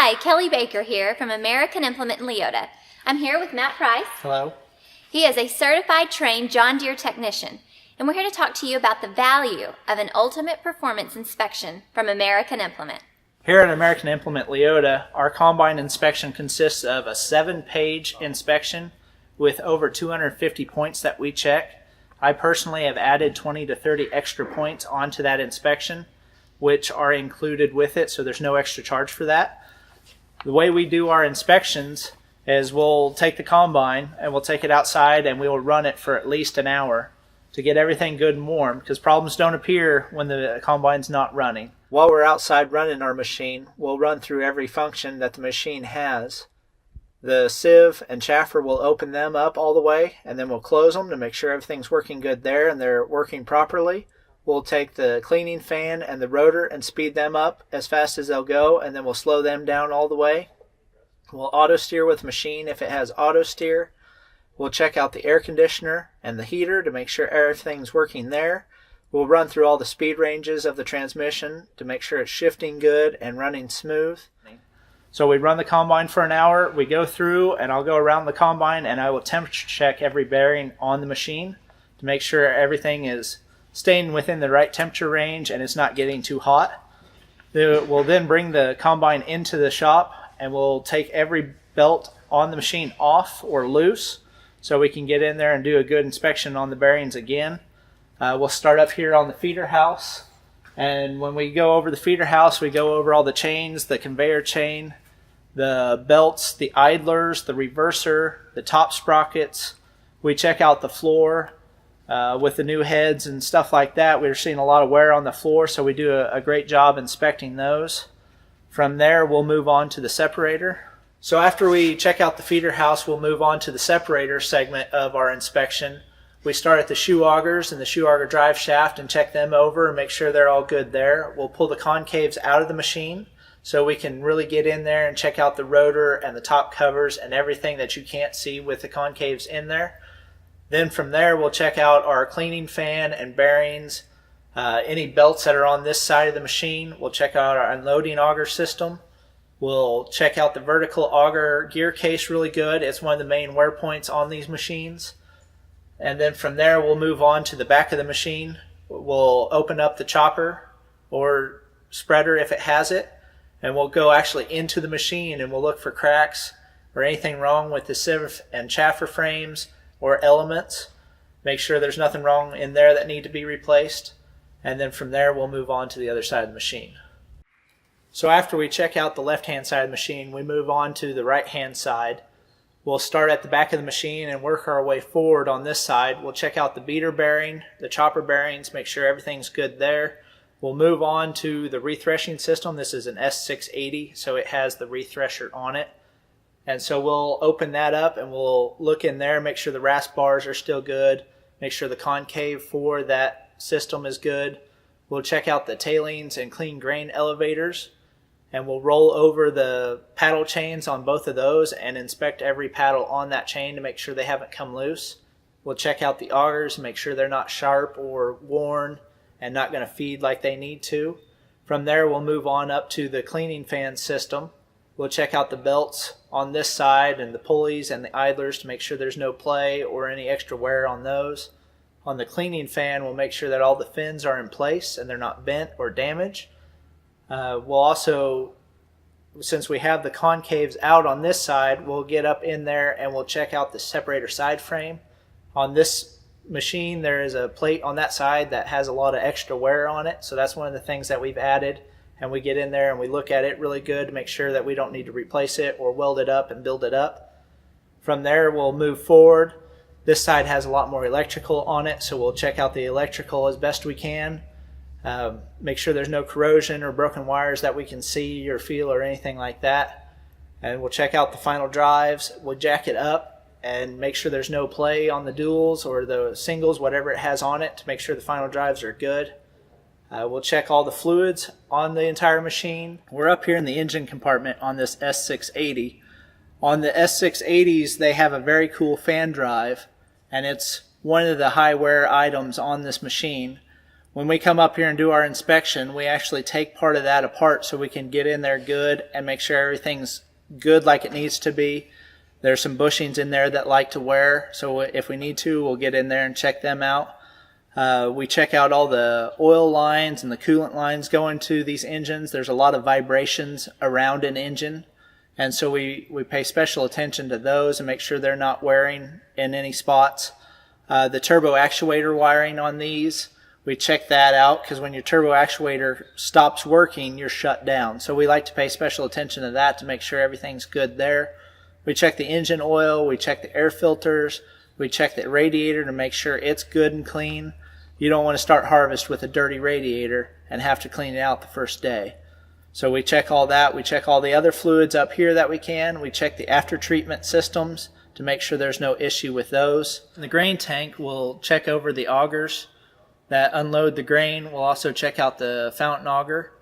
Hi, Kelly Baker here from American Implement in Leota. I'm here with Matt Price. Hello. He is a certified trained John Deere technician, and we're here to talk to you about the value of an ultimate performance inspection from American Implement. Here at American Implement Leota, our combine inspection consists of a 7-page inspection with over 250 points that we check. I personally have added 20 to 30 extra points onto that inspection, which are included with it, so there's no extra charge for that. The way we do our inspections is we'll take the combine and we'll take it outside and we'll run it for at least an hour to get everything good and warm, because problems don't appear when the combine's not running. While we're outside running our machine, we'll run through every function that the machine has. The sieve and chaffer will open them up all the way, and then we'll close them to make sure everything's working good there and they're working properly. We'll take the cleaning fan and the rotor and speed them up as fast as they'll go, and then we'll slow them down all the way. We'll auto steer with the machine if it has auto steer. We'll check out the air conditioner and the heater to make sure everything's working there. We'll run through all the speed ranges of the transmission to make sure it's shifting good and running smooth. So we run the combine for an hour, we go through, and I'll go around the combine and I will temperature check every bearing on the machine to make sure everything is staying within the right temperature range and it's not getting too hot. We'll then bring the combine into the shop and we'll take every belt on the machine off or loose so we can get in there and do a good inspection on the bearings again. We'll start up here on the feeder house, and when we go over the feeder house, we go over all the chains, the conveyor chain, the belts, the idlers, the reverser, the top sprockets. We check out the floor with the new heads and stuff like that. We're seeing a lot of wear on the floor, so we do a great job inspecting those. From there, we'll move on to the separator. So after we check out the feeder house, we'll move on to the separator segment of our inspection. We start at the shoe augers and the shoe auger drive shaft and check them over and make sure they're all good there. We'll pull the concaves out of the machine so we can really get in there and check out the rotor and the top covers and everything that you can't see with the concaves in there. Then from there, we'll check out our cleaning fan and bearings, any belts that are on this side of the machine. We'll check out our unloading auger system. We'll check out the vertical auger gear case really good. It's one of the main wear points on these machines. And then from there, we'll move on to the back of the machine. We'll open up the chopper or spreader if it has it, and we'll go actually into the machine and we'll look for cracks or anything wrong with the sieve and chaffer frames or elements. Make sure there's nothing wrong in there that need to be replaced. And then from there, we'll move on to the other side of the machine. So after we check out the left-hand side of the machine, we move on to the right-hand side. We'll start at the back of the machine and work our way forward on this side. We'll check out the beater bearing, the chopper bearings, make sure everything's good there. We'll move on to the rethreshing system. This is an S680, so it has the rethresher on it. And so we'll open that up and we'll look in there, make sure the rasp bars are still good, make sure the concave for that system is good. We'll check out the tailings and clean grain elevators, and we'll roll over the paddle chains on both of those and inspect every paddle on that chain to make sure they haven't come loose. We'll check out the augers and make sure they're not sharp or worn and not going to feed like they need to. From there, we'll move on up to the cleaning fan system. We'll check out the belts on this side and the pulleys and the idlers to make sure there's no play or any extra wear on those. On the cleaning fan, we'll make sure that all the fins are in place and they're not bent or damaged. We'll also, since we have the concaves out on this side, we'll get up in there and we'll check out the separator side frame. On this machine, there is a plate on that side that has a lot of extra wear on it, so that's one of the things that we've added. And we get in there and we look at it really good to make sure that we don't need to replace it or weld it up and build it up. From there, we'll move forward. This side has a lot more electrical on it, so we'll check out the electrical as best we can. Make sure there's no corrosion or broken wires that we can see or feel or anything like that. And we'll check out the final drives. We'll jack it up and make sure there's no play on the duals or the singles, whatever it has on it, to make sure the final drives are good. We'll check all the fluids on the entire machine. We're up here in the engine compartment on this S680. On the S680s, they have a very cool fan drive, and it's one of the high wear items on this machine. When we come up here and do our inspection, we actually take part of that apart so we can get in there good and make sure everything's good like it needs to be. There's some bushings in there that like to wear, so if we need to, we'll get in there and check them out. We check out all the oil lines and the coolant lines going to these engines. There's a lot of vibrations around an engine, and so we pay special attention to those and make sure they're not wearing in any spots. The turbo actuator wiring on these, we check that out because when your turbo actuator stops working, you're shut down. So we like to pay special attention to that to make sure everything's good there. We check the engine oil, we check the air filters, we check the radiator to make sure it's good and clean. You don't want to start harvest with a dirty radiator and have to clean it out the first day. So we check all that. We check all the other fluids up here that we can. We check the after treatment systems to make sure there's no issue with those. In the grain tank, we'll check over the augers that unload the grain. We'll also check out the fountain auger,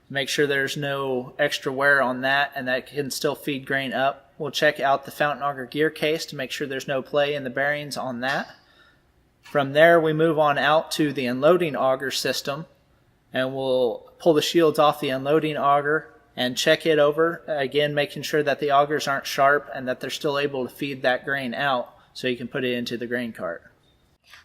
make sure there's no extra wear on that and that can still feed grain up. We'll check out the fountain auger gear case to make sure there's no play in the bearings on that. From there, we move on out to the unloading auger system, and we'll pull the shields off the unloading auger and check it over, again making sure that the augers aren't sharp and that they're still able to feed that grain out so you can put it into the grain cart.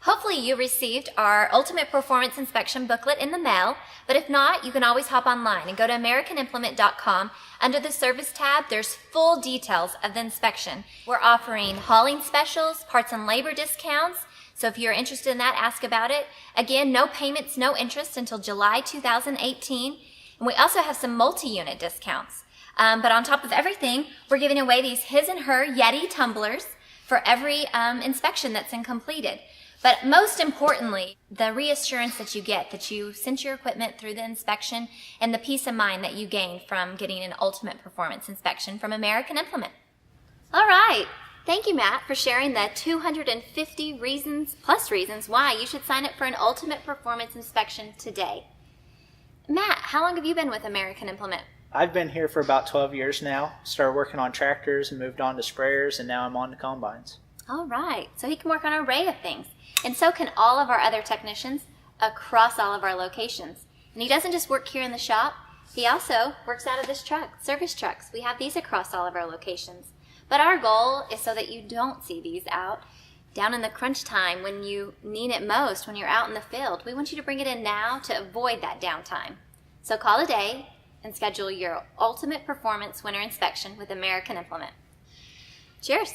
Hopefully you received our Ultimate Performance Inspection booklet in the mail, but if not, you can always hop online and go to AmericanImplement.com. Under the Service tab, there's full details of the inspection. We're offering hauling specials, parts and labor discounts, so if you're interested in that, ask about it. Again, no payments, no interest until July 2018. And we also have some multi-unit discounts. But on top of everything, we're giving away these his and her Yeti tumblers for every inspection that's been completed. But most importantly, the reassurance that you get that you sent your equipment through the inspection and the peace of mind that you gain from getting an ultimate performance inspection from American Implement. All right. Thank you, Matt, for sharing the 250 reasons why you should sign up for an ultimate performance inspection today. Matt, how long have you been with American Implement? I've been here for about 12 years now. Started working on tractors and moved on to sprayers, and now I'm on to combines. All right. So he can work on an array of things. And so can all of our other technicians across all of our locations. And he doesn't just work here in the shop. He also works out of this truck, service trucks. We have these across all of our locations. But our goal is so that you don't see these out down in the crunch time when you need it most, when you're out in the field. We want you to bring it in now to avoid that downtime. So call today and schedule your ultimate performance winter inspection with American Implement. Cheers.